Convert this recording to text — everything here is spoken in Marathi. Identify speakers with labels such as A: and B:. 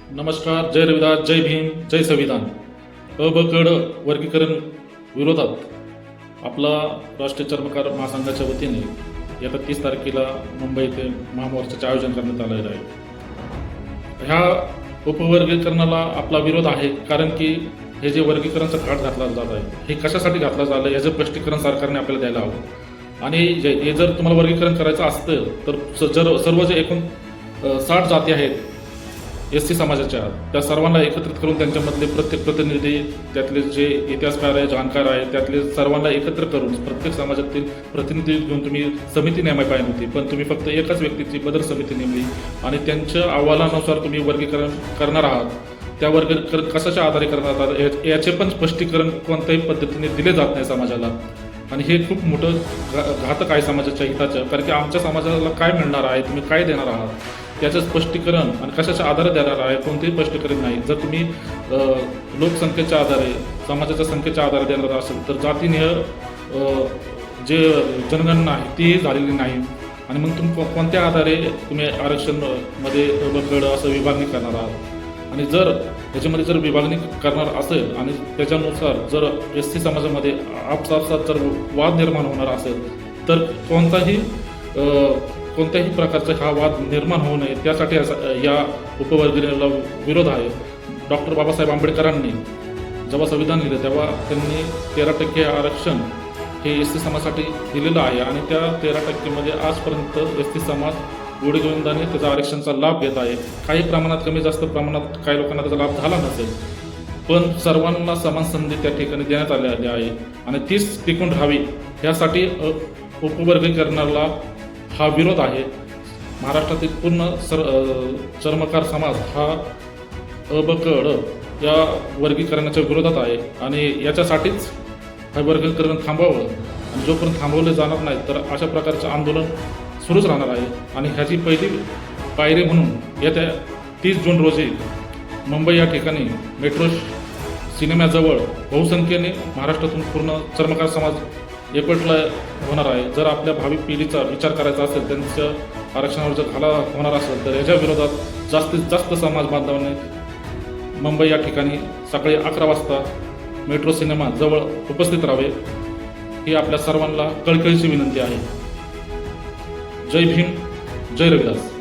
A: नमस्कार. जय रविदास, जय भीम, जय संविधान. अ ब क ड वर्गीकरण विरोधात आपला राष्ट्रीय चर्मकार महासंघाच्या वतीने येत्या 30 तारखेला मुंबई येथे महामोर्चाचे आयोजन करण्यात आलेलं आहे. ह्या उपवर्गीकरणाला आपला विरोध आहे, कारण की हे जे वर्गीकरणचा घाट घातला जात आहे, हे कशासाठी घातलं झालं याचं स्पष्टीकरण सरकारने आपल्याला द्यायला हवं. आणि हे जर तुम्हाला वर्गीकरण करायचं असतं तर सर्व जे एकूण 60 जाती आहेत SC समाजाच्या, त्या सर्वांना एकत्रित करून त्यांच्यामधले प्रत्येक प्रतिनिधी, त्यातले जे इतिहासकार आहे, जाणकार आहे, त्यातले सर्वांना एकत्र करून प्रत्येक समाजातील प्रतिनिधी घेऊन तुम्ही समिती नेमायला पाहिजे होती. पण तुम्ही फक्त एकाच व्यक्तीची बदल समिती नेमली आणि त्यांच्या अहवालानुसार तुम्ही वर्गीकरण करणार आहात. त्या वर्गीकरण कशाच्या आधारे करणार आहात याचे पण स्पष्टीकरण कोणत्याही पद्धतीने दिले जात नाही समाजाला. आणि हे खूप मोठं घातक आहे समाजाच्या हिताचं, कारण की आमच्या समाजाला काय मिळणार आहे, तुम्ही काय देणार आहात याचं स्पष्टीकरण आणि कशाच्या आधारे देणार आहे कोणतेही स्पष्टीकरण नाही. जर तुम्ही लोकसंख्येच्या आधारे, समाजाच्या संख्येच्या आधारे देणार असेल तर जातीनिय जे जनगणना आहे ती झालेली नाही. आणि मग तुम्ही कोणत्या आधारे तुम्ही आरक्षणमध्ये बकड असं विभागणी करणार आहात. आणि जर त्याच्यामध्ये जर विभागणी करणार असेल आणि त्याच्यानुसार जर SC समाजामध्ये आपसात जर वाद निर्माण होणार असेल तर कोणत्याही प्रकारचा हा वाद निर्माण होऊ नये त्यासाठी या उपवर्गीकरणाला विरोध आहे. डॉक्टर बाबासाहेब आंबेडकरांनी जेव्हा संविधान लिहिलं तेव्हा त्यांनी 13% आरक्षण हे SC समाजासाठी दिलेलं आहे आणि त्या 13%मध्ये आजपर्यंत SC समाज गोडीगोविंदाने त्याचा आरक्षणाचा लाभ घेत आहे. काही प्रमाणात, कमी जास्त प्रमाणात काही लोकांना त्याचा लाभ झाला नसेल, पण सर्वांना समान संधी त्या ठिकाणी देण्यात आलेली आहे आणि तीच टिकून राहावी यासाठी उपवर्गीकरणाला हा विरोध आहे. महाराष्ट्रातील पूर्ण चर्मकार समाज हा अ ब क ड या वर्गीकरणाच्या विरोधात आहे आणि याच्यासाठीच हे वर्गीकरण थांबवावं. आणि जोपर्यंत थांबवलं जाणार नाही तर अशा प्रकारचं आंदोलन सुरूच राहणार आहे. आणि ह्याची पहिली पायरी म्हणून येत्या 30 जून रोजी मुंबई या ठिकाणी मेट्रो सिनेमाजवळ बहुसंख्येने महाराष्ट्रातून पूर्ण चर्मकार समाज एकवटला होणार आहे. जर आपल्या भावी पिढीचा विचार करायचा असेल, त्यांच्या आरक्षणावर जर घाला होणार असेल तर याच्या विरोधात जास्तीत जास्त समाज बांधवांनी मुंबई या ठिकाणी सकाळी 11 वाजता मेट्रो सिनेमा जवळ उपस्थित राहावे ही आपल्या सर्वांना कळकळीची विनंती आहे. जय भीम, जय रविदास.